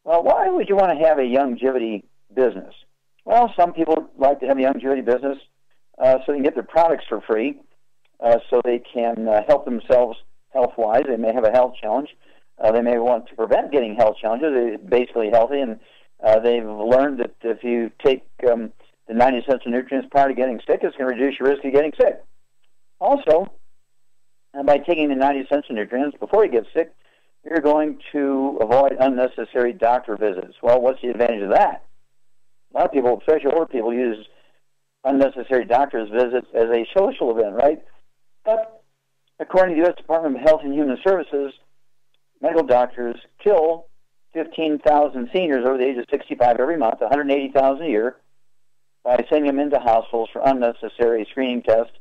Well, why would you want to have a Youngevity business? Well, some people like to have a Youngevity business so they can get their products for free, so they can help themselves health-wise. They may have a health challenge. They may want to prevent getting health challenges. They're basically healthy, and they've learned that if you take the 90 essential nutrients prior to getting sick, it's going to reduce your risk of getting sick. Also, by taking the 90 essential nutrients before you get sick, you're going to avoid unnecessary doctor visits. Well, what's the advantage of that? A lot of people, especially older people, use unnecessary doctor's visits as a social event, right? But according to the U.S. Department of Health and Human Services, medical doctors kill 15,000 seniors over the age of 65 every month, 180,000 a year, by sending them into hospitals for unnecessary screening tests,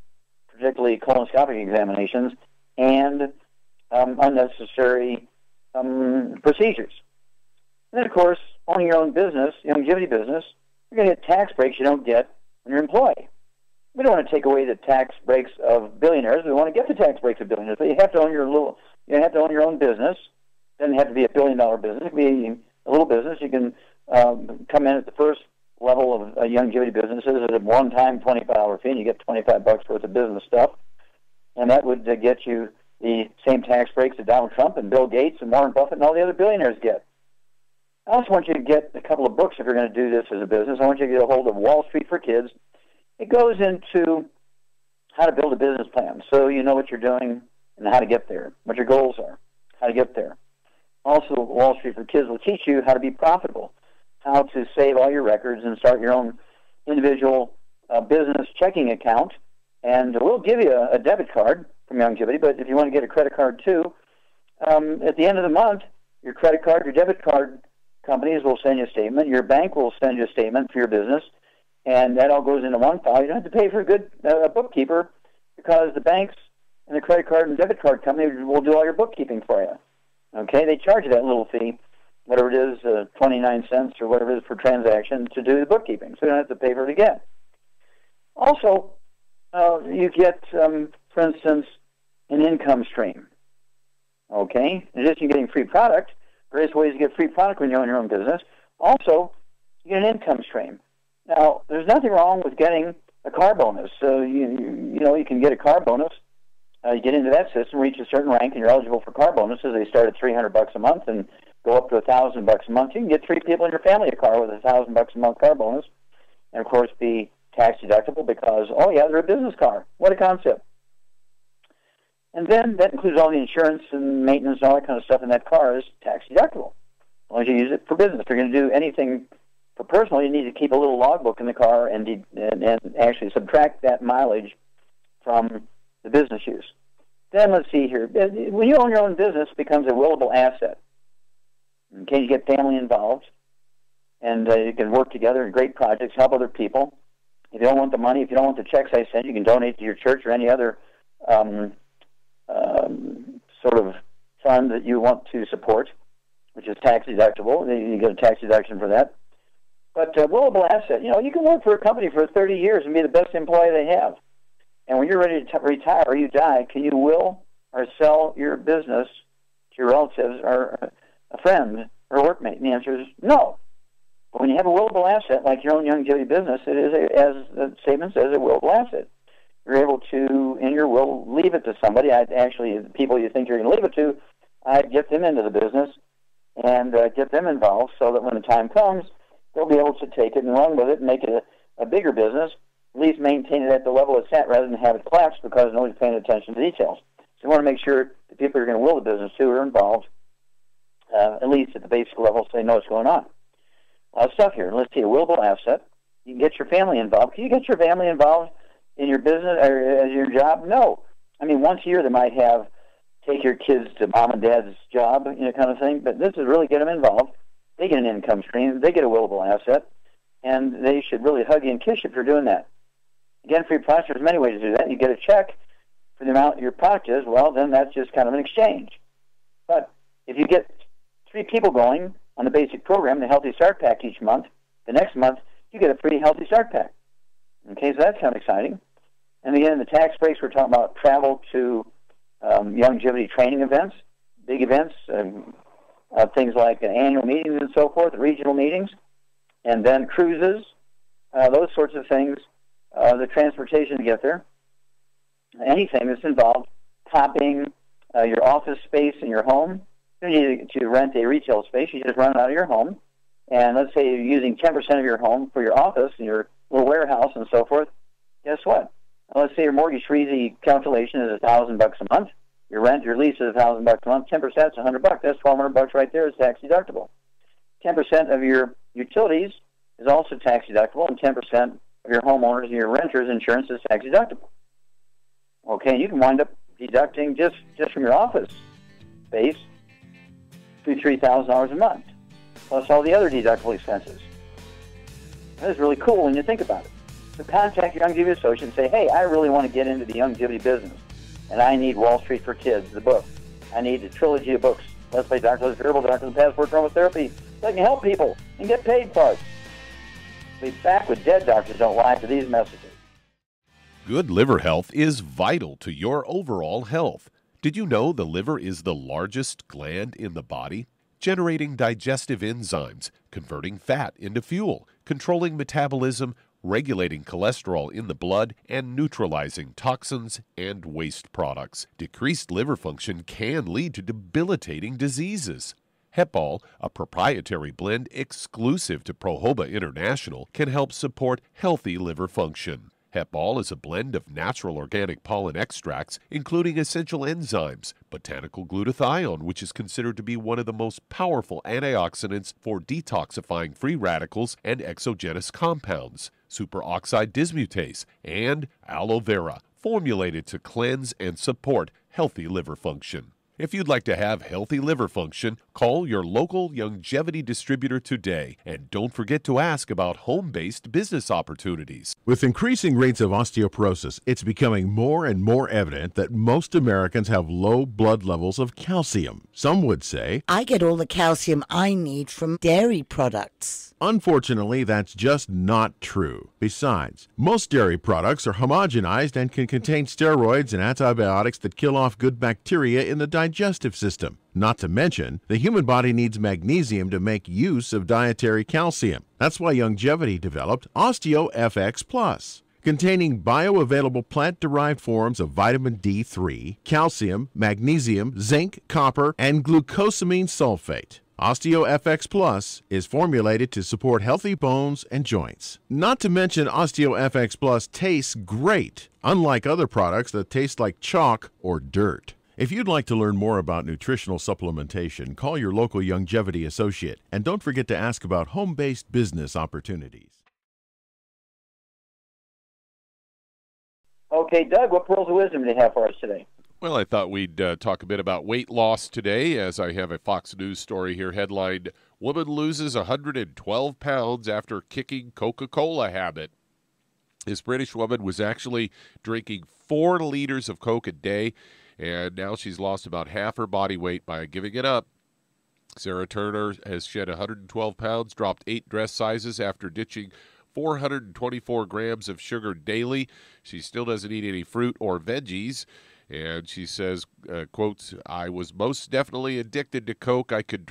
particularly colonoscopic examinations, and unnecessary procedures. And then, of course, owning your own business, Youngevity business, you're going to get tax breaks you don't get when you're an employee. We don't want to take away the tax breaks of billionaires. We want to get the tax breaks of billionaires. But you have to own your own business. It doesn't have to be a billion-dollar business. It can be a little business. You can come in at the first level of Youngevity businesses at a one-time $25 fee, and you get $25 worth of business stuff, and that would get you the same tax breaks that Donald Trump and Bill Gates and Warren Buffett and all the other billionaires get. I also want you to get a couple of books if you're going to do this as a business. I want you to get a hold of Wall Street for Kids. It goes into how to build a business plan so you know what you're doing and how to get there, what your goals are, how to get there. Also, Wall Street for Kids will teach you how to be profitable, how to save all your records and start your own individual business checking account. And we'll give you a debit card from Youngevity, but if you want to get a credit card too, at the end of the month, your credit card, your debit card companies will send you a statement. Your bank will send you a statement for your business, and that all goes into one file. You don't have to pay for a good bookkeeper because the banks and the credit card and debit card company will do all your bookkeeping for you. Okay, they charge you that little fee, whatever it is, 29 cents or whatever it is per transaction to do the bookkeeping, so you don't have to pay for it again. Also, you get, for instance, an income stream. Okay, in addition to getting free product, various ways to get free product when you own your own business. Also, you get an income stream. Now, there's nothing wrong with getting a car bonus. So you can get a car bonus. You get into that system, reach a certain rank, and you're eligible for car bonuses. They start at $300 a month and go up to $1,000 a month. You can get 3 people in your family a car with $1,000 a month car bonus, and of course be tax deductible because, oh yeah, they're a business car. What a concept! And then that includes all the insurance and maintenance and all that kind of stuff in that car is tax deductible. As long as you use it for business. If you're going to do anything for personal, you need to keep a little logbook in the car and actually subtract that mileage from the business use. Then let's see here. When you own your own business, it becomes a willable asset. Okay, you get family involved, and you can work together in great projects, help other people. If you don't want the money, if you don't want the checks I send, you can donate to your church or any other sort of fund that you want to support, which is tax deductible. You get a tax deduction for that. But willable asset, you can work for a company for 30 years and be the best employee they have. And when you're ready to retire or you die, can you will or sell your business to your relatives or a friend or a workmate? And the answer is no. But when you have a willable asset like your own Youngevity business, it is, as the statement says, a willable asset. You're able to, in your will, leave it to somebody. The people you think you're going to leave it to, I'd get them into the business and get them involved so that when the time comes, they'll be able to take it and run with it and make it a bigger business, at least maintain it at the level it's at rather than have it collapse because nobody's paying attention to details. So you want to make sure the people you're going to will the business to are involved, at least at the basic level, so they know what's going on. A lot of stuff here. Let's see, a willable asset. You can get your family involved. Can you get your family involved in your business or as your job? No. I mean, once a year they might take your kids to mom and dad's job, kind of thing, but this is really get them involved. They get an income stream. They get a willable asset, and they should really hug you and kiss you for doing that. Again, free products, there's many ways to do that. You get a check for the amount your product is, well, then that's just kind of an exchange. But if you get 3 people going on the basic program, the Healthy Start Pack each month, the next month you get a free Healthy Start Pack. Okay, so that's kind of exciting. And again, the tax breaks, we're talking about travel to Youngevity training events, big events, things like annual meetings and so forth, regional meetings, and then cruises, those sorts of things, the transportation to get there, anything that's involved copying your office space in your home. You don't need to rent a retail space. You just run it out of your home. And let's say you're using 10% of your home for your office and your little warehouse and so forth. Guess what? Let's say your mortgage freezy calculation is $1,000 a month. Your rent, your lease is $1,000 a month. 10% is $100. That's $1,200 right there. It's tax deductible. 10% of your utilities is also tax deductible, and 10% of your homeowners and your renters' insurance is tax deductible. Okay, and you can wind up deducting just from your office space $2,000 to $3,000 a month, plus all the other deductible expenses. That is really cool when you think about it. So contact your Youngevity associate and say, hey, I really want to get into the Youngevity business, and I need Wall Street for Kids, the book. I need a trilogy of books. Let's Play Dr. Liz Variable, Dr. Passport Aromatherapy, that can help people and get paid for it. We'll be back with Dead Doctors Don't Lie to these messages. Good liver health is vital to your overall health. Did you know the liver is the largest gland in the body? Generating digestive enzymes, converting fat into fuel, controlling metabolism, regulating cholesterol in the blood, and neutralizing toxins and waste products. Decreased liver function can lead to debilitating diseases. Hepal, a proprietary blend exclusive to Prohoba International, can help support healthy liver function. Hepal is a blend of natural organic pollen extracts, including essential enzymes, botanical glutathione, which is considered to be one of the most powerful antioxidants for detoxifying free radicals and exogenous compounds, superoxide dismutase, and aloe vera, formulated to cleanse and support healthy liver function. If you'd like to have healthy liver function, call your local Youngevity distributor today, and don't forget to ask about home-based business opportunities. With increasing rates of osteoporosis, it's becoming more and more evident that most Americans have low blood levels of calcium. Some would say, I get all the calcium I need from dairy products. Unfortunately, that's just not true. Besides, most dairy products are homogenized and can contain steroids and antibiotics that kill off good bacteria in the digestive system. Not to mention, the human body needs magnesium to make use of dietary calcium. That's why Youngevity developed OsteoFX Plus, containing bioavailable plant-derived forms of vitamin D3, calcium, magnesium, zinc, copper, and glucosamine sulfate. OsteoFX Plus is formulated to support healthy bones and joints. Not to mention, OsteoFX Plus tastes great, unlike other products that taste like chalk or dirt. If you'd like to learn more about nutritional supplementation, call your local Youngevity associate, and don't forget to ask about home-based business opportunities. Okay, Doug, what pearls of wisdom do you have for us today? Well, I thought we'd talk a bit about weight loss today, as I have a Fox News story here headlined, Woman Loses 112 Pounds After Kicking Coco Cola Habit. This British woman was actually drinking 4 liters of Coke a day, and now she's lost about half her body weight by giving it up. Sarah Turner has shed 112 pounds, dropped 8 dress sizes after ditching 424 grams of sugar daily. She still doesn't eat any fruit or veggies. And she says, quotes, I was most definitely addicted to Coke. I could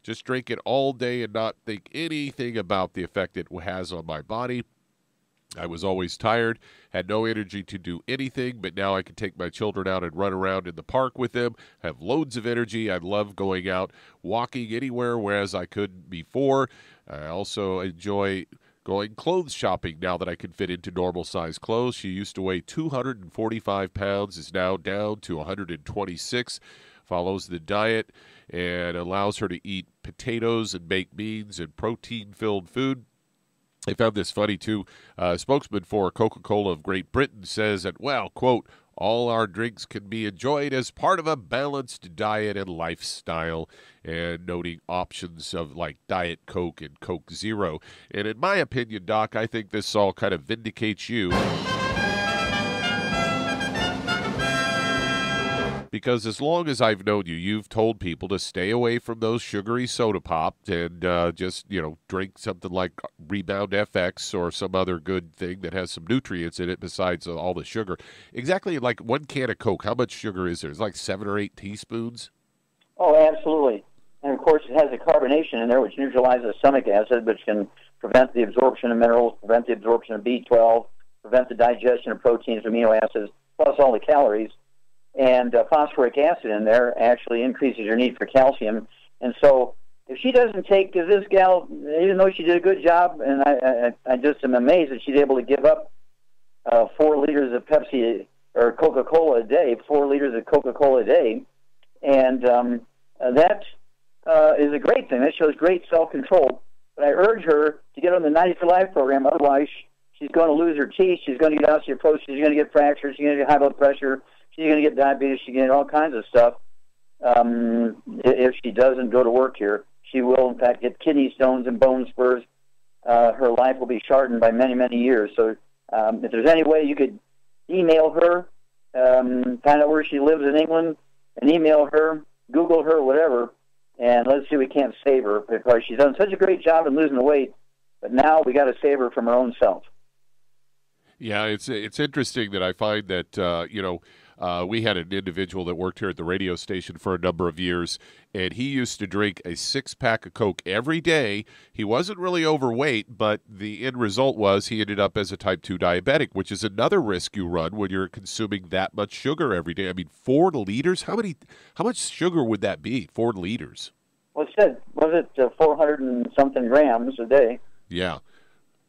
just drink it all day and not think anything about the effect it has on my body. I was always tired, had no energy to do anything, but now I can take my children out and run around in the park with them, have loads of energy. I love going out, walking anywhere, whereas I couldn't before. I also enjoy going clothes shopping now that I can fit into normal size clothes. She used to weigh 245 pounds, is now down to 126, follows the diet, and allows her to eat potatoes and baked beans and protein-filled food. I found this funny, too. Spokesman for Coco Cola of Great Britain says that, well, quote, all our drinks can be enjoyed as part of a balanced diet and lifestyle, and noting options of like Diet Coke and Coke Zero. And in my opinion, Doc, I think this all kind of vindicates you. Because as long as I've known you, you've told people to stay away from those sugary soda pops and just, drink something like Rebound FX or some other good thing that has some nutrients in it besides all the sugar. Exactly like 1 can of Coke, how much sugar is there? It's like 7 or 8 teaspoons? Oh, absolutely. And, of course, it has a carbonation in there, which neutralizes stomach acid, which can prevent the absorption of minerals, prevent the absorption of B12, prevent the digestion of proteins, amino acids, plus all the calories. And phosphoric acid in there actually increases your need for calcium. And so if she doesn't take, because this gal, even though she did a good job, and I just am amazed that she's able to give up 4 liters of Pepsi or Coco Cola a day, 4 liters of Coco Cola a day, and that is a great thing. That shows great self-control. But I urge her to get on the 90 for Life program. Otherwise, she's going to lose her teeth. She's going to get osteoporosis. She's going to get fractures. She's going to get high blood pressure. She's going to get diabetes. She's going to get all kinds of stuff. If she doesn't go to work here, she will, in fact, get kidney stones and bone spurs. Her life will be shortened by many, many years. So if there's any way you could email her, find out where she lives in England, and email her, Google her, whatever, and let's see if we can't save her, because she's done such a great job in losing the weight, but now we got to save her from her own self. Yeah, it's interesting that I find that, we had an individual that worked here at the radio station for a number of years, and he used to drink a 6-pack of Coke every day. He wasn't really overweight, but the end result was he ended up as a type 2 diabetic, which is another risk you run when you're consuming that much sugar every day. I mean, 4 liters? How much sugar would that be, 4 liters? Well, it said, was it 400 and something grams a day? Yeah.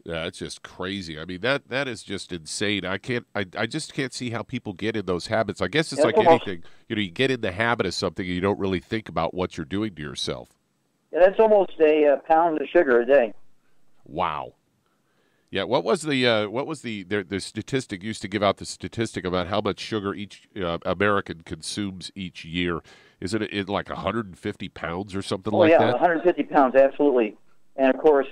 Yeah, it's just crazy. I mean, that is just insane. I just can't see how people get in those habits. I guess it's like anything. You get in the habit of something and you don't really think about what you're doing to yourself. Yeah, that's almost a pound of sugar a day. Wow. Yeah, what was the statistic used to give out the statistic about how much sugar each American consumes each year? Is it like 150 pounds or something like that? 150 pounds, absolutely. And of course,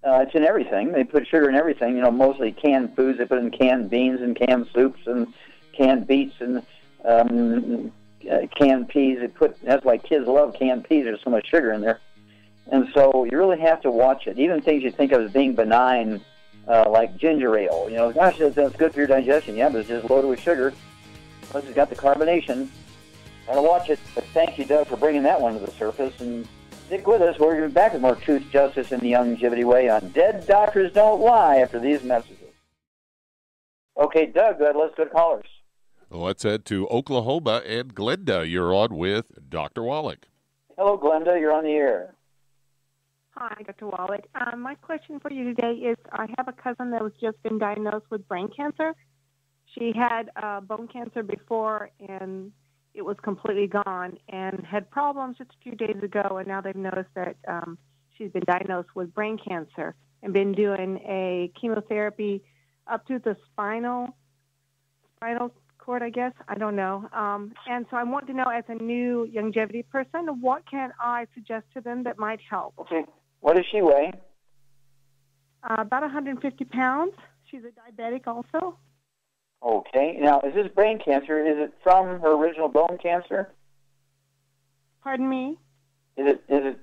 it's in everything. They put sugar in everything. Mostly canned foods. They put in canned beans and canned soups and canned beets and canned peas. That's why kids love canned peas. There's so much sugar in there. And so you really have to watch it. Even things you think of as being benign, like ginger ale. Gosh, that's good for your digestion. Yeah, but it's just loaded with sugar. Plus it's got the carbonation. Gotta watch it. But thank you, Doug, for bringing that one to the surface. And stick with us. We're going to be back with more truth, justice, and the Youngevity way on Dead Doctors Don't Lie after these messages. Okay, Doug, let's go to callers. Let's head to Oklahoma, and Glenda, you're on with Dr. Wallach. Hello, Glenda. You're on the air. Hi, Dr. Wallach. My question for you today is, I have a cousin that was just been diagnosed with brain cancer. She had bone cancer before, and it was completely gone, and had problems just a few days ago, and now they've noticed that she's been diagnosed with brain cancer and been doing a chemotherapy up to the spinal cord, I guess. I don't know. And so I want to know, as a new Youngevity person, what can I suggest to them that might help? Okay. What does she weigh? About 150 pounds. She's a diabetic also. Okay. Now, is this brain cancer, is it from her original bone cancer? Pardon me? Is it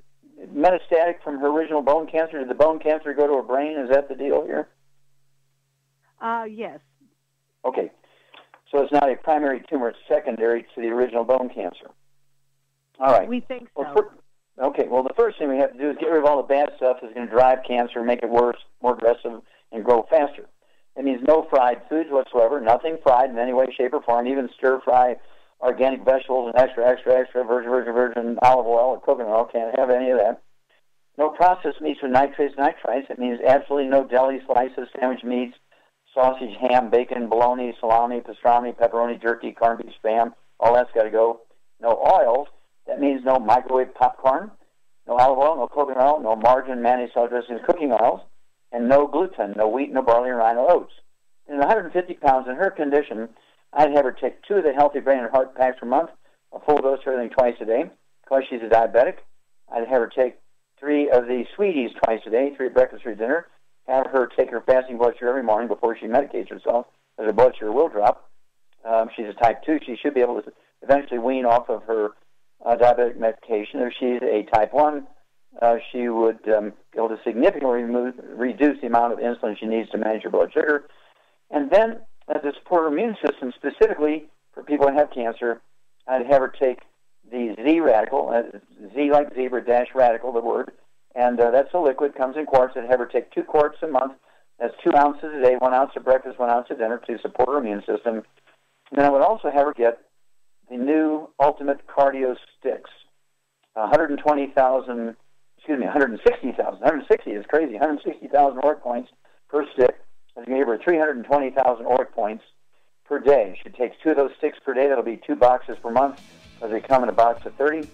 metastatic from her original bone cancer? Did the bone cancer go to her brain? Is that the deal here? Yes. Okay. So it's not a primary tumor, it's secondary to the original bone cancer. All right. We think so. Well, the first thing we have to do is get rid of all the bad stuff that's going to drive cancer, make it worse, more aggressive, and grow faster. That means no fried foods whatsoever, nothing fried in any way, shape, or form, even stir-fry organic vegetables and extra virgin olive oil or coconut oil. Can't have any of that. No processed meats with nitrates, nitrites. That means absolutely no deli slices, sandwich meats, sausage, ham, bacon, bologna, salami, pastrami, pepperoni, jerky, corned beef, spam. All that's got to go. No oils. That means no microwave popcorn, no olive oil, no coconut oil, no margarine, mayonnaise, salad dressings, cooking oils, and no gluten, no wheat, no barley, rye, no oats. And 150 pounds in her condition, I'd have her take 2 of the Healthy Brain and Heart packs per month, a full dose of everything twice a day. Because she's a diabetic, I'd have her take 3 of the Sweeties twice a day, 3 at breakfast, 3 at dinner. Have her take her fasting blood sugar every morning before she medicates herself, as her blood sugar will drop. She's a type 2. She should be able to eventually wean off of her diabetic medication. If she's a type 1, she would be able to significantly reduce the amount of insulin she needs to manage her blood sugar. And then, to support her immune system, specifically for people that have cancer, I'd have her take the Z radical, Z like zebra dash radical, the word, and that's a liquid, comes in quarts. I'd have her take 2 quarts a month. That's 2 ounces a day, 1 ounce at breakfast, 1 ounce at dinner to support her immune system. And then I would also have her get the new Ultimate Cardio Sticks, 160,000, 160 is crazy, 160,000 ORAC points per stick. I'm going to give her 320,000 ORAC points per day. She takes 2 of those sticks per day. That'll be 2 boxes per month, as they come in a box of 30.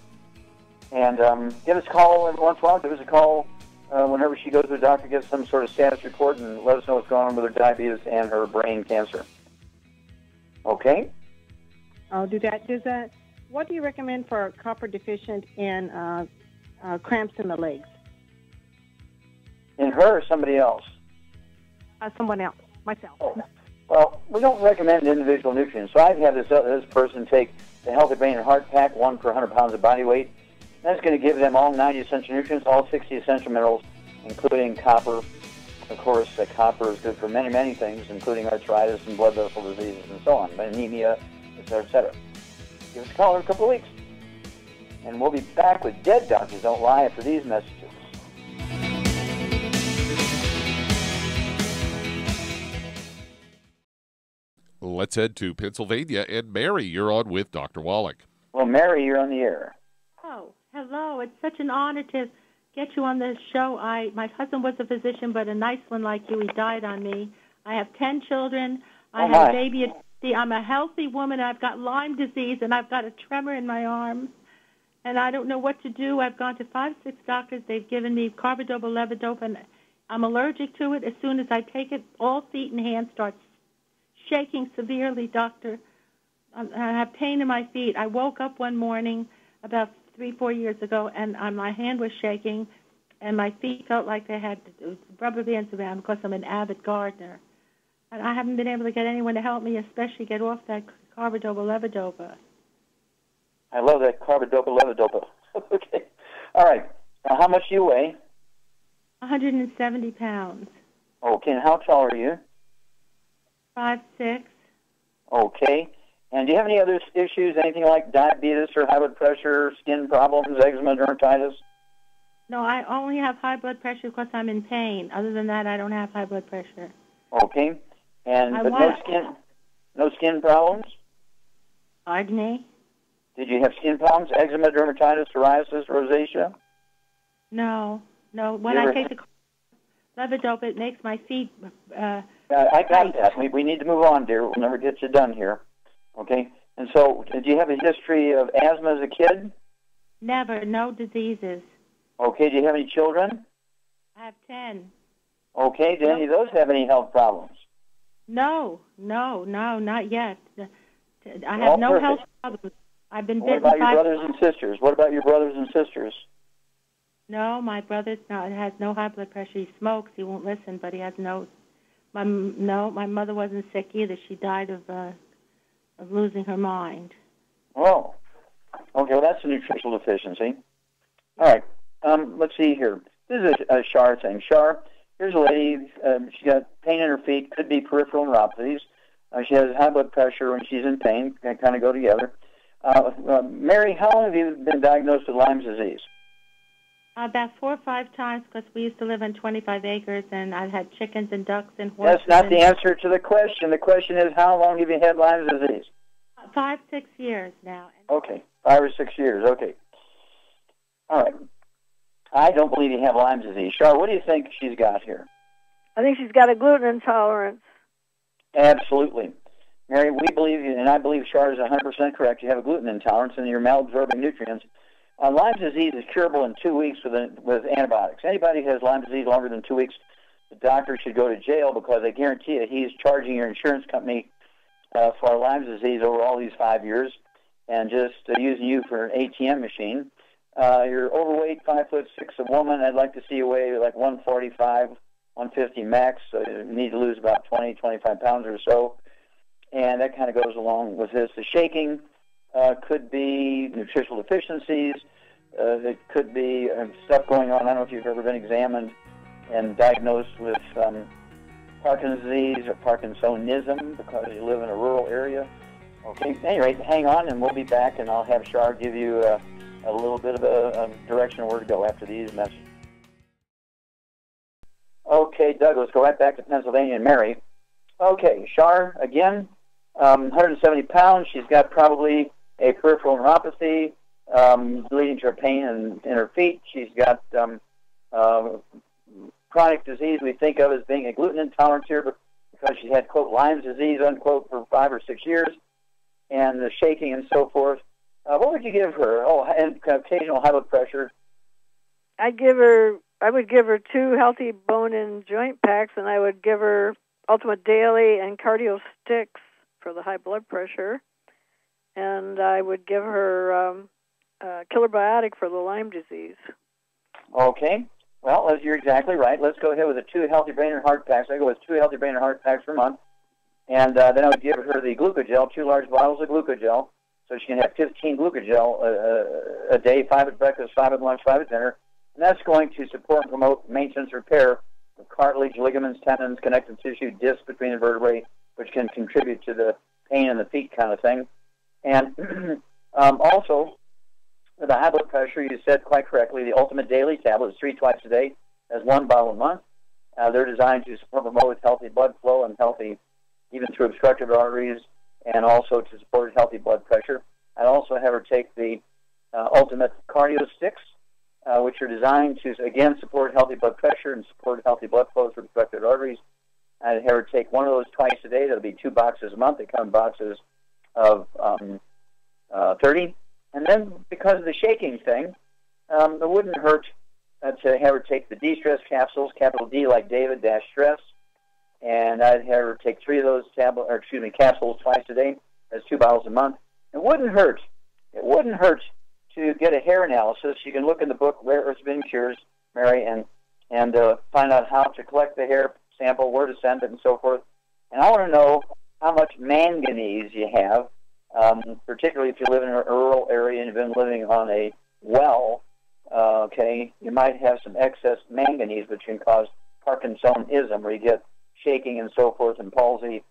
And give us a call every once in a while. Give us a call whenever she goes to the doctor, gets some sort of status report, and let us know what's going on with her diabetes and her brain cancer. Okay? I'll do that. What do you recommend for copper deficient and cramps in the legs? In her or somebody else? Someone else, myself. Oh. Well, we don't recommend individual nutrients. So I've had this person take the Healthy Brain and Heart Pack, 1 per 100 pounds of body weight. That's going to give them all 90 essential nutrients, all 60 essential minerals, including copper. Of course, copper is good for many, many things, including arthritis and blood vessel diseases and so on, anemia, et cetera, et cetera. Give us a call in a couple of weeks. And we'll be back with Dead Doctors Don't Lie after these messages. Let's head to Pennsylvania. And Mary, you're on with Dr. Wallach. Well, Mary, you're on the air. Oh, hello. It's such an honor to get you on the show. My husband was a physician, but a nice one like you. He died on me. I have 10 children. I have a baby. I'm a healthy woman. I've got Lyme disease, and I've got a tremor in my arms. And I don't know what to do. I've gone to 5, 6 doctors. They've given me carbidopa, levodopa, and I'm allergic to it. As soon as I take it, all feet and hands start shaking severely, doctor. I have pain in my feet. I woke up one morning about 3, 4 years ago, and my hand was shaking, and my feet felt like they had rubber bands around because I'm an avid gardener. And I haven't been able to get anyone to help me, especially get off that carbidopa, levodopa. I love that carbidopa, levodopa. Okay. All right. Now, how much do you weigh? 170 pounds. Okay. And how tall are you? 5'6". Okay. And do you have any other issues, anything like diabetes or high blood pressure, skin problems, eczema, dermatitis? No, I only have high blood pressure because I'm in pain. Other than that, I don't have high blood pressure. Okay. And no skin problems? Pardon me? Did you have skin problems, eczema, dermatitis, psoriasis, rosacea? No. When I take the levodopa, it makes my feet I got that. We need to move on, dear. We'll never get you done here. Okay? And so, did you have a history of asthma as a kid? Never. No diseases. Okay. Do you have any children? I have 10. Okay. Do any of those have any health problems? No, not yet. I have no health problems. I've been bitten. What about your brothers and sisters? What about your brothers and sisters? No, my brother has no high blood pressure. He smokes. He won't listen, but he has no. My mother wasn't sick either. She died of losing her mind. Oh, okay. Well, that's a nutritional deficiency. All right. Let's see here. This is a Shar thing. Shar, here's a lady. She's got pain in her feet. Could be peripheral neuropathies. She has high blood pressure when she's in pain. They kind of go together. Mary, how long have you been diagnosed with Lyme's disease? About 4 or 5 times, because we used to live on 25 acres, and I had chickens and ducks and horses. That's not the answer to the question. The question is, how long have you had Lyme's disease? 5, 6 years now. Okay, 5 or 6 years. Okay. All right. I don't believe you have Lyme's disease. Char, what do you think she's got here? I think she's got a gluten intolerance. Absolutely. Mary, we believe, and I believe Char is 100% correct, you have a gluten intolerance and you're malabsorbing nutrients. Lyme disease is curable in 2 weeks with antibiotics. Anybody who has Lyme disease longer than 2 weeks, the doctor should go to jail because I guarantee you he's charging your insurance company for Lyme disease over all these 5 years and just using you for an ATM machine. You're overweight, 5'6" a woman. I'd like to see you weigh like 145, 150 max. So you need to lose about 20, 25 pounds or so. And that kind of goes along with this. The shaking could be nutritional deficiencies. It could be stuff going on. I don't know if you've ever been examined and diagnosed with Parkinson's disease or Parkinsonism because you live in a rural area. Okay, at any rate, hang on, and we'll be back, and I'll have Shar give you a little bit of a direction of where to go after these messages. Okay, Doug, let's go right back to Pennsylvania and Mary. Okay, Shar, again, 170 pounds. She's got probably a peripheral neuropathy leading to her pain in her feet. She's got chronic disease we think of as being a gluten intolerance here because she had, quote, Lyme's disease, unquote, for 5 or 6 years, and the shaking and so forth. What would you give her? Oh, and occasional high blood pressure. I would give her 2 healthy bone and joint packs, and I would give her Ultimate Daily and Cardio Sticks for the high blood pressure. And I would give her Killer Biotic for the Lyme disease. Okay. Well, you're exactly right. Let's go ahead with the 2 healthy brain and heart packs. I go with 2 healthy brain and heart packs per month. And then I would give her the glucogel, 2 large bottles of glucogel, so she can have 15 glucogel a day, 5 at breakfast, 5 at lunch, 5 at dinner. And that's going to support and promote maintenance repair of cartilage, ligaments, tendons, connective tissue, discs between the vertebrae, which can contribute to the pain in the feet kind of thing. And also, with the high blood pressure, you said quite correctly, the Ultimate Daily tablets, 3 twice a day, as 1 bottle a month. They're designed to support and promote healthy blood flow and healthy, even through obstructive arteries, and also to support healthy blood pressure. I'd also have her take the Ultimate Cardio Sticks, which are designed to, again, support healthy blood pressure and support healthy blood flow through obstructed arteries. I'd have her take 1 of those twice a day. That'll be 2 boxes a month. They come in boxes of 30. And then, because of the shaking thing, it wouldn't hurt to have her take the de-stress capsules, capital D like David, dash stress. And I'd have her take 3 of those capsules twice a day. That's 2 bottles a month. It wouldn't hurt. It wouldn't hurt to get a hair analysis. You can look in the book Rare Earth Spin Cures, Mary, and find out how to collect the hair sample, where to send it, and so forth. And I want to know how much manganese you have, particularly if you live in a rural area and you've been living on a well. Okay, you might have some excess manganese, which can cause Parkinsonism, where you get shaking and so forth and palsy,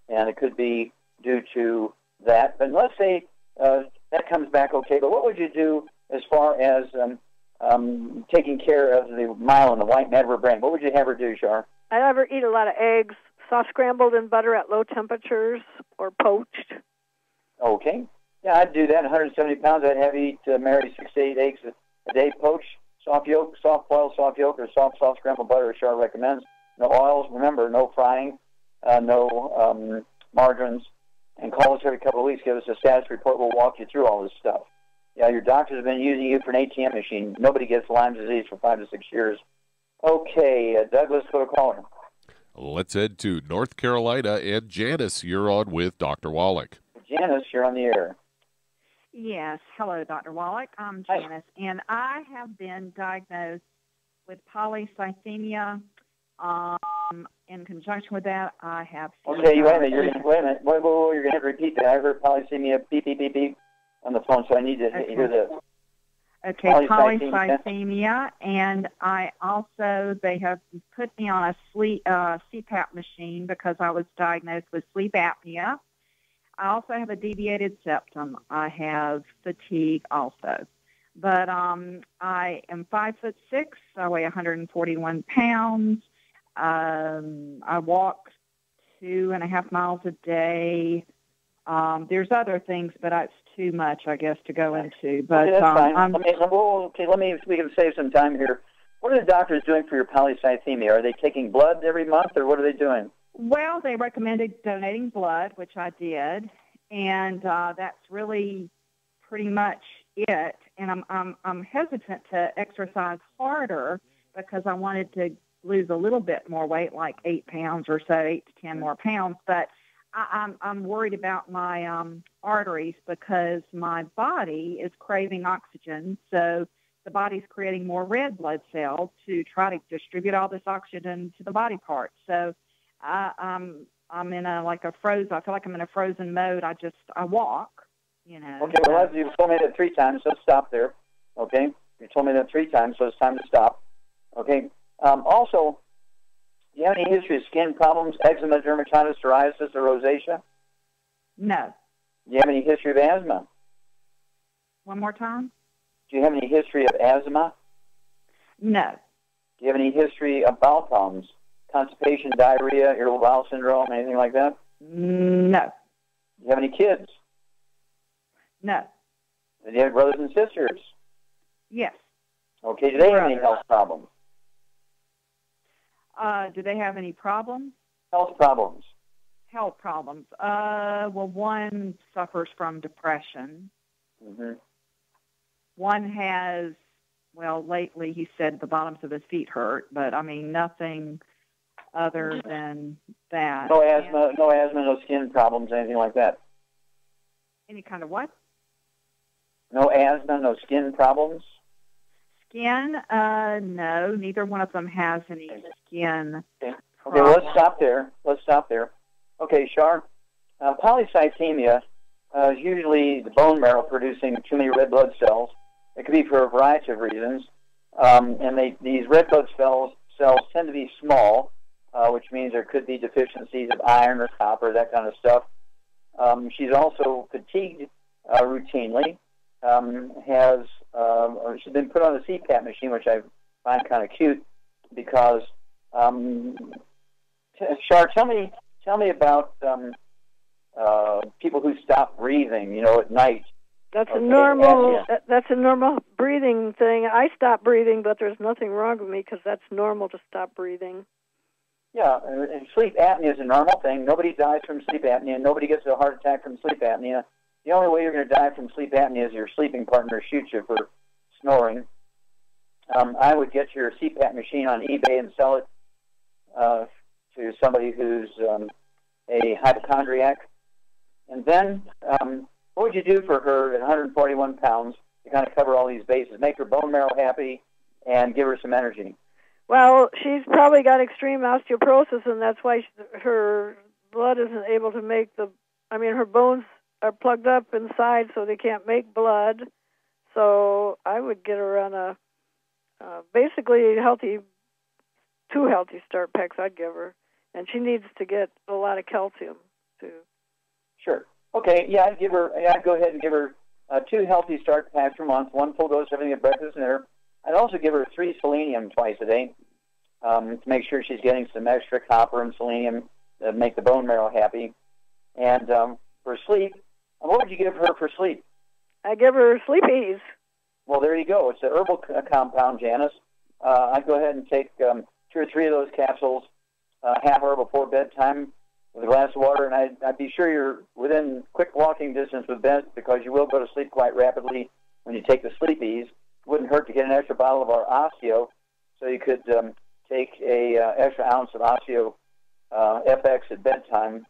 and it could be due to that. But let's say that comes back okay, but what would you do as far as taking care of the myelin, the white matter of her brain? What would you have her do, Shar? I'd have her eat a lot of eggs, soft scrambled in butter at low temperatures, or poached. Okay. Yeah, I'd do that. 170 pounds, I'd have her eat, Mary, 6 to 8 eggs a day, poached, soft yolk, soft boiled soft yolk, or soft scrambled butter, as Shar recommends. No oils, remember, no frying, no margarines. And call us every couple of weeks, give us a status report. We'll walk you through all this stuff. Yeah, your doctors have been using you for an ATM machine. Nobody gets Lyme disease for 5 to 6 years. Okay, Douglas, go to caller. Let's head to North Carolina. And Janice, you're on with Dr. Wallach. Janice, you're on the air. Yes. Hello, Dr. Wallach. I'm Janice, and I have been diagnosed with polycythemia. In conjunction with that, I have... Okay, wait a minute. You're going to have to repeat that. I heard polycythemia, beep, beep, beep, beep on the phone, so I need to hear this. Okay, polycythemia, and they have put me on a CPAP machine because I was diagnosed with sleep apnea. I also have a deviated septum. I have fatigue also. But I am 5'6". I weigh 141 pounds. I walk 2.5 miles a day. There's other things, but that's too much, I guess, to go into. But okay, that's fine. We can save some time here. What are the doctors doing for your polycythemia? Are they taking blood every month, or what are they doing? Well, they recommended donating blood, which I did, and that's really pretty much it. And I'm hesitant to exercise harder because I wanted to lose a little bit more weight, like 8 pounds or so, 8 to 10 more pounds. But I'm worried about my arteries because my body is craving oxygen. So the body's creating more red blood cells to try to distribute all this oxygen to the body parts. So I'm in I feel like I'm in a frozen mode. I walk, you know. Okay, well, you've told me that 3 times, so stop there. Okay? You told me that 3 times, so it's time to stop. Okay? Also, do you have any history of skin problems, eczema, dermatitis, psoriasis, or rosacea? No. Do you have any history of asthma? One more time? Do you have any history of asthma? No. Do you have any history of bowel problems? Constipation, diarrhea, irritable bowel syndrome, anything like that? No. Do you have any kids? No. Do you have brothers and sisters? Yes. Okay, do they have any health problems? Do they have any problems? Health problems. Health problems. Well, one suffers from depression. Mm-hmm. One has, well, lately he said the bottoms of his feet hurt, but I mean nothing other than that. No asthma, no skin problems, anything like that. Any kind of what? No asthma, no skin problems. Skin? No, neither one of them has any skin. Okay, well, let's stop there. Okay, Shar, polycythemia is usually the bone marrow producing too many red blood cells. It could be for a variety of reasons, and these red blood cells tend to be small, which means there could be deficiencies of iron or copper, that kind of stuff. She's also fatigued routinely. She's been put on a CPAP machine, which I find kind of cute because, Shar, tell me about people who stop breathing, at night. That's a normal breathing thing. I stop breathing, but there's nothing wrong with me because that's normal to stop breathing. Yeah, and sleep apnea is a normal thing. Nobody dies from sleep apnea. Nobody gets a heart attack from sleep apnea. The only way you're going to die from sleep apnea is your sleeping partner shoots you for snoring. I would get your CPAP machine on eBay and sell it to somebody who's a hypochondriac. And then what would you do for her at 141 pounds to kind of cover all these bases, make her bone marrow happy, and give her some energy? Well, she's probably got extreme osteoporosis, and that's why her blood isn't able to make her bones are plugged up inside, so they can't make blood. So I would get her on basically two healthy start packs I'd give her. And she needs to get a lot of calcium, too. Sure. Okay, yeah, I'd go ahead and give her 2 healthy start packs per month, 1 full dose everything at breakfast and dinner. I'd also give her 3 selenium twice a day to make sure she's getting some extra copper and selenium to make the bone marrow happy. And for sleep, what would you give her for sleep? I give her Sleepies. Well, there you go. It's an herbal compound, Janice. I'd go ahead and take 2 or 3 of those capsules, half hour before bedtime with a glass of water, and I'd be sure you're within quick walking distance with bed because you will go to sleep quite rapidly when you take the Sleepies. It wouldn't hurt to get an extra bottle of our Osteo, so you could take a extra ounce of Osteo FX at bedtime.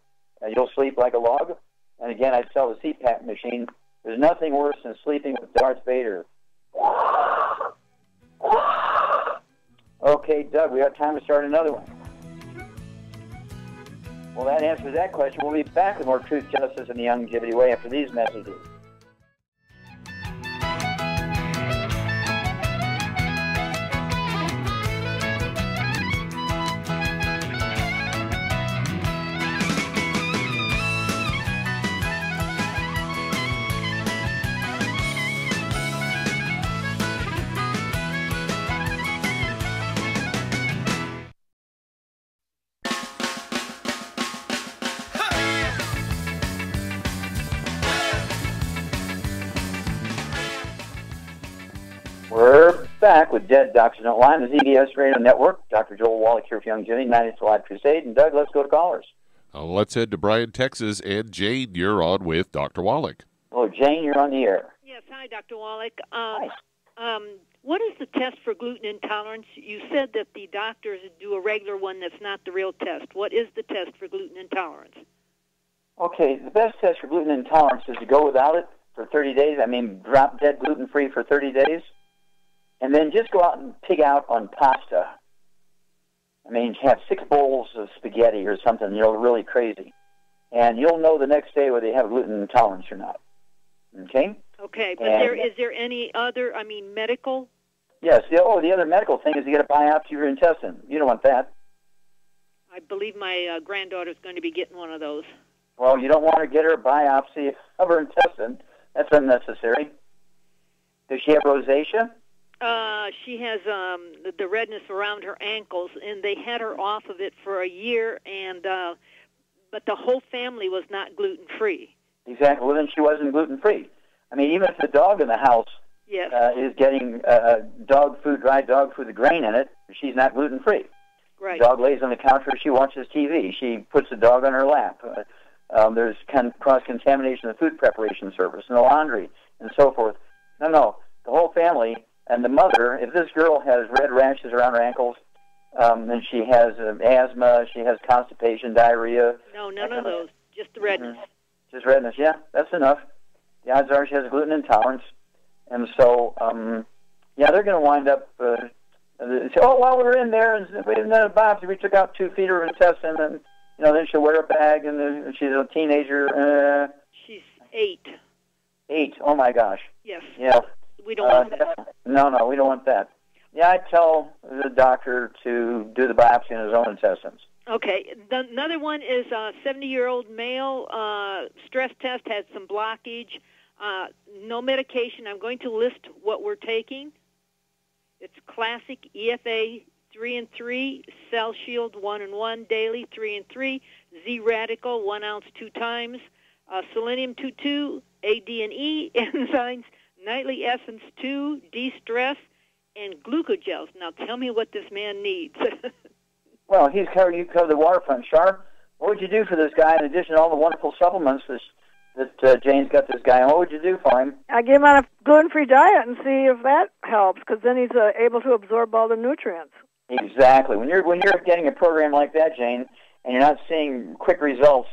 You'll sleep like a log. And again, I'd sell the CPAP machine. There's nothing worse than sleeping with Darth Vader. Okay, Doug, we have time to start another one. Well, that answers that question. We'll be back with more Truth, Justice, and the Youngevity Way after these messages. We're back with Dead Doctors Don't Lie on the ZBS Radio Network. Dr. Joel Wallach here for Youngevity, 90th Live Crusade. And Doug, let's go to callers. Let's head to Bryan, Texas. And Jane, you're on with Dr. Wallach. Hello, Jane, you're on the air. Yes, hi, Dr. Wallach. Hi. What is the test for gluten intolerance? You said that the doctors do a regular one that's not the real test. What is the test for gluten intolerance? Okay, the best test for gluten intolerance is to go without it for 30 days. Drop dead gluten-free for 30 days. And then just go out and pig out on pasta. Have 6 bowls of spaghetti or something, really crazy. And you'll know the next day whether you have gluten intolerance or not. Okay? Okay, but is there any other, medical? Yes. The other medical thing is to get a biopsy of your intestine. You don't want that. I believe my granddaughter's going to be getting one of those. Well, you don't want to get her a biopsy of her intestine. That's unnecessary. Does she have rosacea? She has the redness around her ankles, and they had her off of it for a year, and but the whole family was not gluten-free. Exactly. Well, then she wasn't gluten-free. I mean, even if the dog in the house is getting dog food, dry dog food with grain in it, she's not gluten-free. Right. The dog lays on the counter, she watches TV. She puts the dog on her lap. There's cross-contamination of the food preparation service and the laundry and so forth. No, the whole family and the mother, if this girl has red rashes around her ankles, and she has asthma, she has constipation, diarrhea. No, none of those, just the redness. Mm-hmm. Just redness, yeah, that's enough. The odds are she has a gluten intolerance. And so, they're going to wind up, say, oh, well, we were in there, and then a biopsy, we took out 2 feet of her intestine, and, then she'll wear a bag, and she's a teenager. She's 8. 8, oh my gosh. Yes. Yeah. We don't want that. No, we don't want that. Yeah, I tell the doctor to do the biopsy in his own intestines. Okay. Another one is a 70-year-old male, stress test, had some blockage, no medication. I'm going to list what we're taking. It's classic EFA 3 and 3, Cell Shield 1 and 1 daily, 3 and 3, Z Radical 1 ounce 2 times, Selenium 2, AD&E enzymes, Nightly Essence 2, De-Stress, and glucogels. Now tell me what this man needs. Well, you covered the waterfront, Char. What would you do for this guy in addition to all the wonderful supplements that Jane's got this guy on? What would you do for him? I give him on a gluten-free diet and see if that helps, because then he's able to absorb all the nutrients. Exactly. When you're getting a program like that, Jane, and you're not seeing quick results,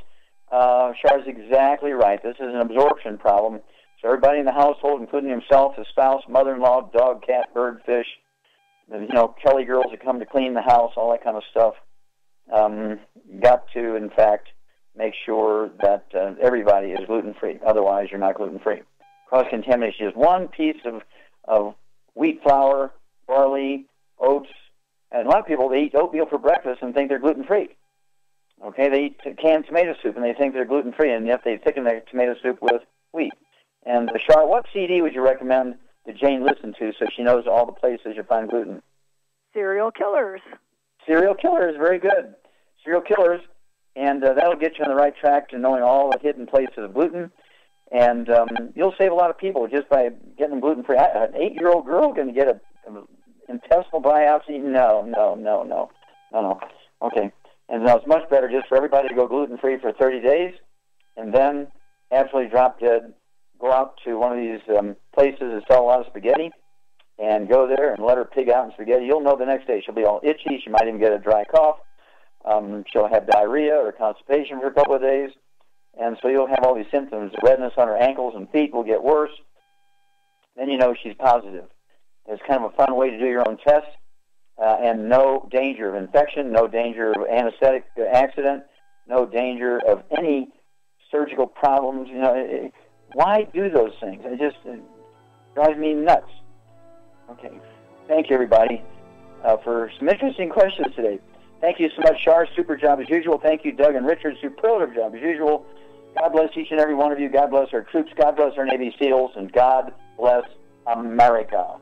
Char's exactly right. This is an absorption problem. So everybody in the household, including himself, his spouse, mother-in-law, dog, cat, bird, fish, Kelly girls that come to clean the house, all that kind of stuff, got to, in fact, make sure that everybody is gluten-free. Otherwise, you're not gluten-free. Cross-contamination is one piece of wheat flour, barley, oats, and a lot of people, they eat oatmeal for breakfast and think they're gluten-free. Okay, they eat canned tomato soup and they think they're gluten-free, and yet they thicken their tomato soup with wheat. And Char, what CD would you recommend that Jane listen to so she knows all the places you find gluten? Serial Killers. Serial Killers, very good. Serial Killers, and that'll get you on the right track to knowing all the hidden places of gluten. And you'll save a lot of people just by getting them gluten-free. An 8-year-old girl going to get an intestinal biopsy? No. Okay. And now it's much better just for everybody to go gluten-free for 30 days and then absolutely drop dead. Go out to one of these places that sell a lot of spaghetti and go there and let her pig out in spaghetti. You'll know the next day she'll be all itchy. She might even get a dry cough. She'll have diarrhea or constipation for a couple of days. And so you'll have all these symptoms. The redness on her ankles and feet will get worse. Then you know she's positive. It's kind of a fun way to do your own test. And no danger of infection, no danger of anesthetic accident, no danger of any surgical problems. Why do those things? It just drives me nuts. Okay. Thank you, everybody, for some interesting questions today. Thank you so much, Char. Super job as usual. Thank you, Doug and Richard. Superlative job as usual. God bless each and every one of you. God bless our troops. God bless our Navy SEALs. And God bless America.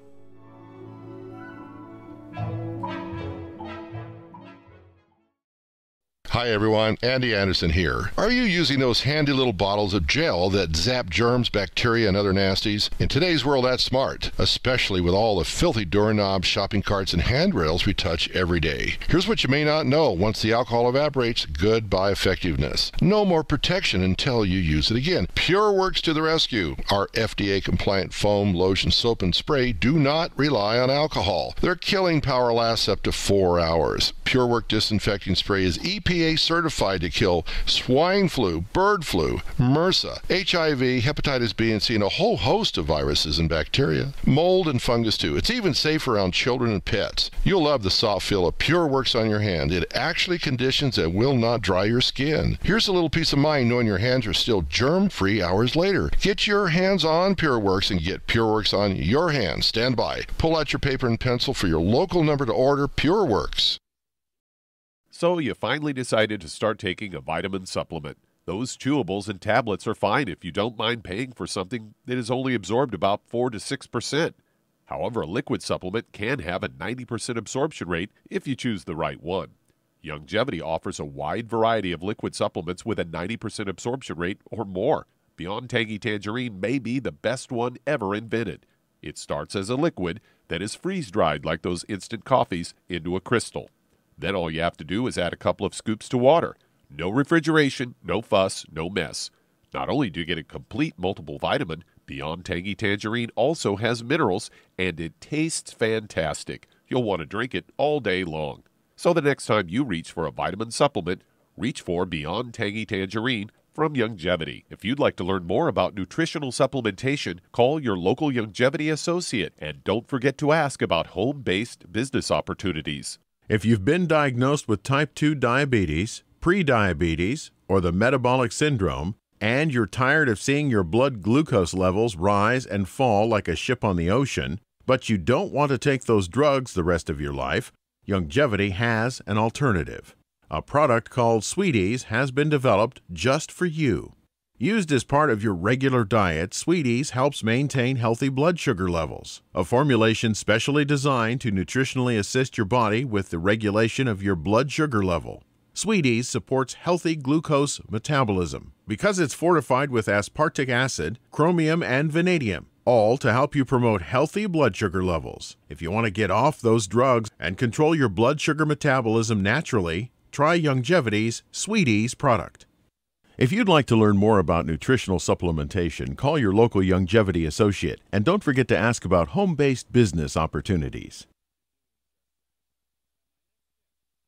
Hi everyone, Andy Anderson here. Are you using those handy little bottles of gel that zap germs, bacteria, and other nasties? In today's world, that's smart, especially with all the filthy doorknobs, shopping carts, and handrails we touch every day. Here's what you may not know. Once the alcohol evaporates, goodbye effectiveness. No more protection until you use it again. PureWorks to the rescue. Our FDA-compliant foam, lotion, soap, and spray do not rely on alcohol. Their killing power lasts up to 4 hours. PureWorks disinfecting spray is EPA certified to kill swine flu, bird flu, MRSA, HIV, hepatitis B and C, and a whole host of viruses and bacteria. Mold and fungus too. It's even safe around children and pets. You'll love the soft feel of PureWorks on your hand. It actually conditions and will not dry your skin. Here's a little peace of mind knowing your hands are still germ-free hours later. Get your hands on PureWorks and get PureWorks on your hands. Stand by. Pull out your paper and pencil for your local number to order PureWorks. So you finally decided to start taking a vitamin supplement. Those chewables and tablets are fine if you don't mind paying for something that is only absorbed about 4 to 6%. However, a liquid supplement can have a 90% absorption rate if you choose the right one. Youngevity offers a wide variety of liquid supplements with a 90% absorption rate or more. Beyond Tangy Tangerine may be the best one ever invented. It starts as a liquid that is freeze-dried like those instant coffees into a crystal. Then all you have to do is add a couple of scoops to water. No refrigeration, no fuss, no mess. Not only do you get a complete multiple vitamin, Beyond Tangy Tangerine also has minerals, and it tastes fantastic. You'll want to drink it all day long. So the next time you reach for a vitamin supplement, reach for Beyond Tangy Tangerine from Youngevity. If you'd like to learn more about nutritional supplementation, call your local Youngevity associate, and don't forget to ask about home-based business opportunities. If you've been diagnosed with type 2 diabetes, prediabetes, or the metabolic syndrome, and you're tired of seeing your blood glucose levels rise and fall like a ship on the ocean, but you don't want to take those drugs the rest of your life, Youngevity has an alternative. A product called Sweeties has been developed just for you. Used as part of your regular diet, Sweeties helps maintain healthy blood sugar levels, a formulation specially designed to nutritionally assist your body with the regulation of your blood sugar level. Sweeties supports healthy glucose metabolism because it's fortified with aspartic acid, chromium, and vanadium, all to help you promote healthy blood sugar levels. If you want to get off those drugs and control your blood sugar metabolism naturally, try Youngevity's Sweeties product. If you'd like to learn more about nutritional supplementation, call your local Youngevity associate, and don't forget to ask about home-based business opportunities.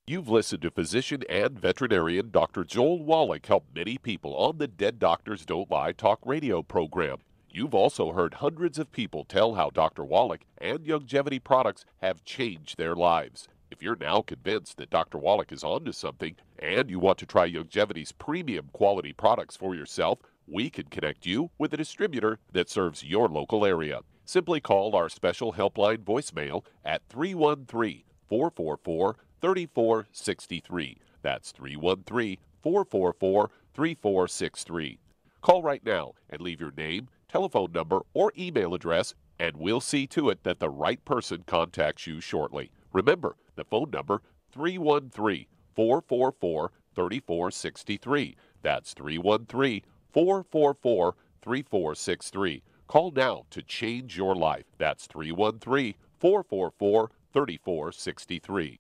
You've listened to physician and veterinarian Dr. Joel Wallach help many people on the Dead Doctors Don't Lie talk radio program. You've also heard hundreds of people tell how Dr. Wallach and Youngevity products have changed their lives. If you're now convinced that Dr. Wallach is onto something and you want to try Youngevity's premium quality products for yourself, we can connect you with a distributor that serves your local area. Simply call our special helpline voicemail at 313-444-3463. That's 313-444-3463. Call right now and leave your name, telephone number, or email address, and we'll see to it that the right person contacts you shortly. Remember, the phone number, 313-444-3463. That's 313-444-3463. Call now to change your life. That's 313-444-3463.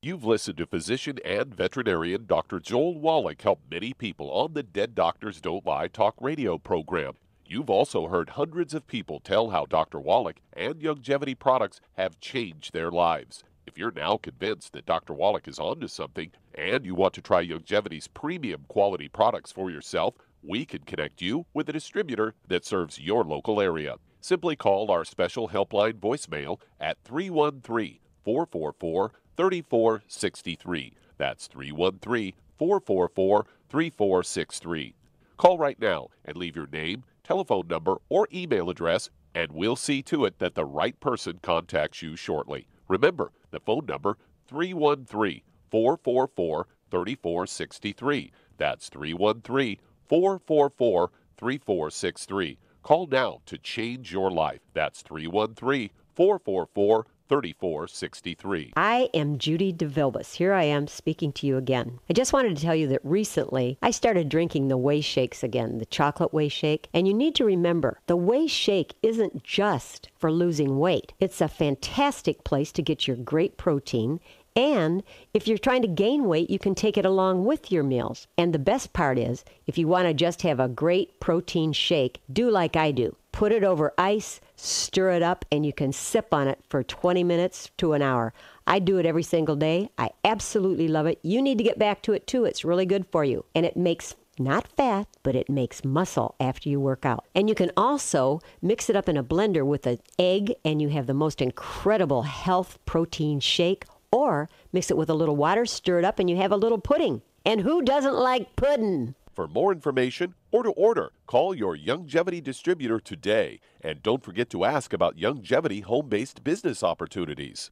You've listened to physician and veterinarian Dr. Joel Wallach help many people on the Dead Doctors Don't Lie talk radio program. You've also heard hundreds of people tell how Dr. Wallach and Youngevity products have changed their lives. If you're now convinced that Dr. Wallach is onto something and you want to try Youngevity's premium quality products for yourself, we can connect you with a distributor that serves your local area. Simply call our special helpline voicemail at 313-444-3463. That's 313-444-3463. Call right now and leave your name, telephone number, or email address, and we'll see to it that the right person contacts you shortly. Remember, the phone number, 313-444-3463. That's 313-444-3463. Call now to change your life. That's 313-444-3463. I am Judy DeVilbus. Here I am speaking to you again. I just wanted to tell you that recently I started drinking the Whey Shakes again, the chocolate Whey Shake. And you need to remember, the Whey Shake isn't just for losing weight. It's a fantastic place to get your great protein. And if you're trying to gain weight, you can take it along with your meals. And the best part is, if you want to just have a great protein shake, do like I do. Put it over ice, stir it up, and you can sip on it for 20 minutes to an hour. I do it every single day. I absolutely love it. You need to get back to it too. It's really good for you. And it makes not fat, but it makes muscle after you work out. And you can also mix it up in a blender with an egg, and you have the most incredible health protein shake. Or mix it with a little water, stir it up, and you have a little pudding. And who doesn't like pudding? For more information or to order, call your Youngevity distributor today. And don't forget to ask about Youngevity home-based business opportunities.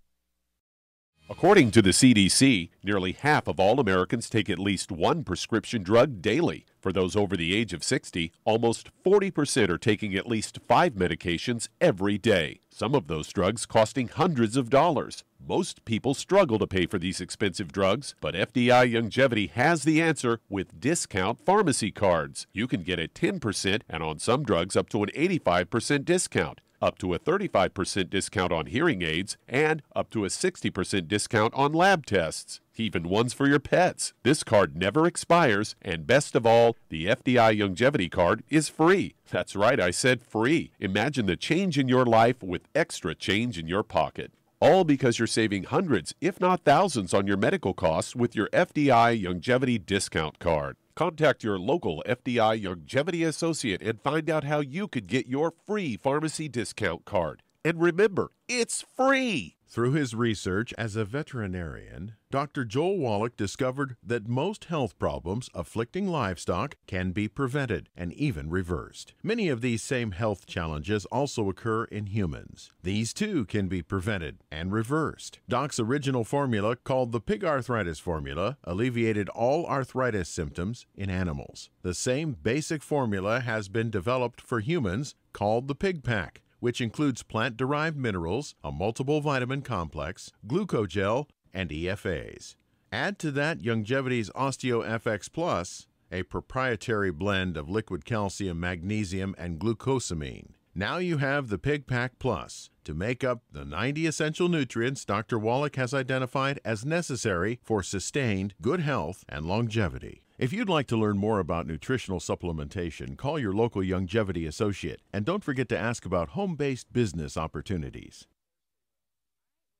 According to the CDC, nearly half of all Americans take at least one prescription drug daily. For those over the age of 60, almost 40% are taking at least 5 medications every day. Some of those drugs costing hundreds of dollars. Most people struggle to pay for these expensive drugs, but FDI Youngevity has the answer with discount pharmacy cards. You can get a 10% and on some drugs up to an 85% discount. Up to a 35% discount on hearing aids, and up to a 60% discount on lab tests, even ones for your pets. This card never expires, and best of all, the FDI Youngevity card is free. That's right, I said free. Imagine the change in your life with extra change in your pocket. All because you're saving hundreds, if not thousands, on your medical costs with your FDI Youngevity discount card. Contact your local FDI Youngevity associate and find out how you could get your free pharmacy discount card. And remember, it's free! Through his research as a veterinarian, Dr. Joel Wallach discovered that most health problems afflicting livestock can be prevented and even reversed. Many of these same health challenges also occur in humans. These too can be prevented and reversed. Doc's original formula, called the pig arthritis formula, alleviated all arthritis symptoms in animals. The same basic formula has been developed for humans, called the pig pack, which includes plant-derived minerals, a multiple vitamin complex, glucogel, and EFAs. Add to that Youngevity's OsteoFX Plus, a proprietary blend of liquid calcium, magnesium, and glucosamine. Now you have the Pig Pack Plus to make up the 90 essential nutrients Dr. Wallach has identified as necessary for sustained good health and longevity. If you'd like to learn more about nutritional supplementation, call your local Youngevity associate, and don't forget to ask about home-based business opportunities.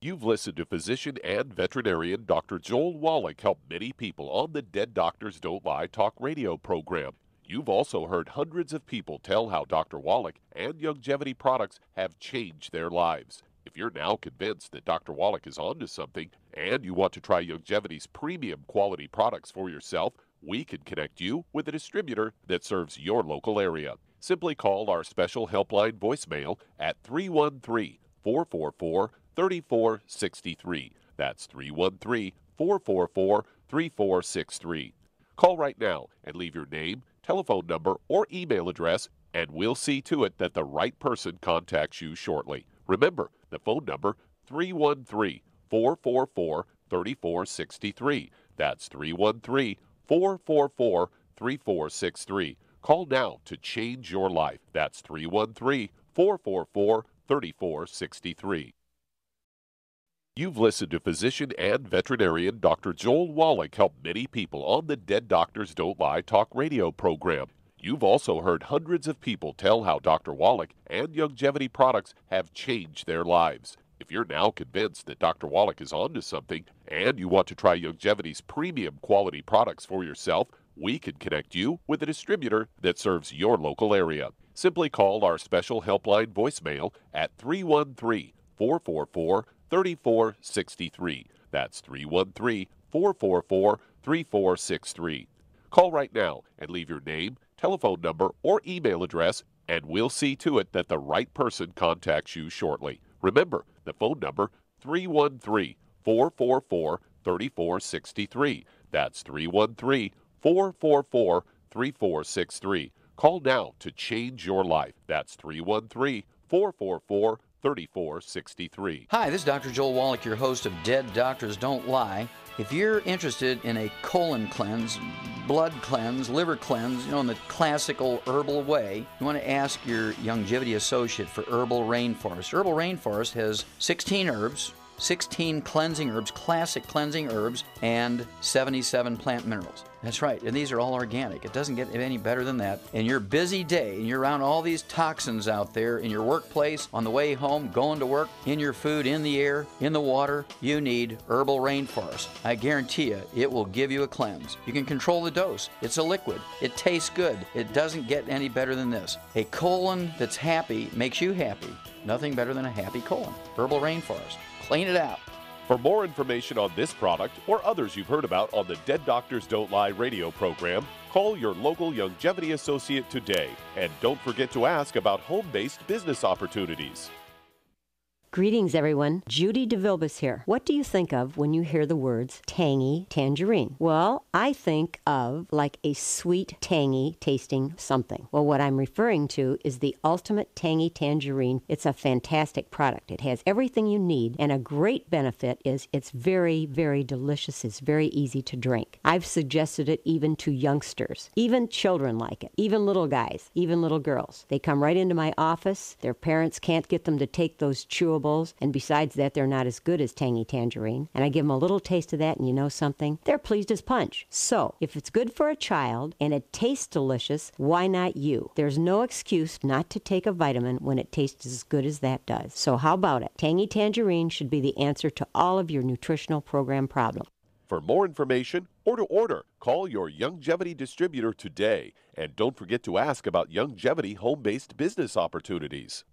You've listened to physician and veterinarian Dr. Joel Wallach help many people on the Dead Doctors Don't Lie talk radio program. You've also heard hundreds of people tell how Dr. Wallach and Youngevity products have changed their lives. If you're now convinced that Dr. Wallach is onto something and you want to try Youngevity's premium quality products for yourself, we can connect you with a distributor that serves your local area. Simply call our special helpline voicemail at 313-444-3463. That's 313-444-3463. Call right now and leave your name, telephone number, or email address, and we'll see to it that the right person contacts you shortly. Remember, the phone number, 313-444-3463. That's 313-444-3463. Call now to change your life. That's 313-444-3463. You've listened to physician and veterinarian Dr. Joel Wallach help many people on the Dead Doctors Don't Lie talk radio program. You've also heard hundreds of people tell how Dr. Wallach and Youngevity products have changed their lives. If you're now convinced that Dr. Wallach is onto something and you want to try Youngevity's premium quality products for yourself, we can connect you with a distributor that serves your local area. Simply call our special helpline voicemail at 313-444-3463. That's 313-444-3463. Call right now and leave your name, telephone number, or email address, and we'll see to it that the right person contacts you shortly. Remember, the phone number, 313-444-3463. That's 313-444-3463. Call now to change your life. That's 313-444-3463. Hi, this is Dr. Joel Wallach, your host of Dead Doctors Don't Lie. If you're interested in a colon cleanse, blood cleanse, liver cleanse, in the classical herbal way, you want to ask your Youngevity associate for Herbal Rainforest. Herbal Rainforest has 16 herbs, 16 cleansing herbs, classic cleansing herbs, and 77 plant minerals. That's right, and these are all organic. It doesn't get any better than that. In your busy day, and you're around all these toxins out there, in your workplace, on the way home, going to work, in your food, in the air, in the water, you need Herbal Rainforest. I guarantee you, it will give you a cleanse. You can control the dose. It's a liquid. It tastes good. It doesn't get any better than this. A colon that's happy makes you happy. Nothing better than a happy colon. Herbal Rainforest. Clean it out. For more information on this product or others you've heard about on the Dead Doctors Don't Lie radio program, call your local Youngevity associate today. And don't forget to ask about home-based business opportunities. Greetings, everyone. Judy DeVilbus here. What do you think of when you hear the words tangy tangerine? Well, I think of like a sweet, tangy tasting something. Well, what I'm referring to is the Ultimate Tangy Tangerine. It's a fantastic product. It has everything you need, and a great benefit is it's very, very delicious. It's very easy to drink. I've suggested it even to youngsters. Even children like it. Even little guys. Even little girls. They come right into my office. Their parents can't get them to take those chewables, and besides that, they're not as good as Tangy Tangerine. And I give them a little taste of that, and you know something? They're pleased as punch. So, if it's good for a child and it tastes delicious, why not you? There's no excuse not to take a vitamin when it tastes as good as that does. So how about it? Tangy Tangerine should be the answer to all of your nutritional program problems. For more information or to order, call your Youngevity distributor today. And don't forget to ask about Youngevity home-based business opportunities.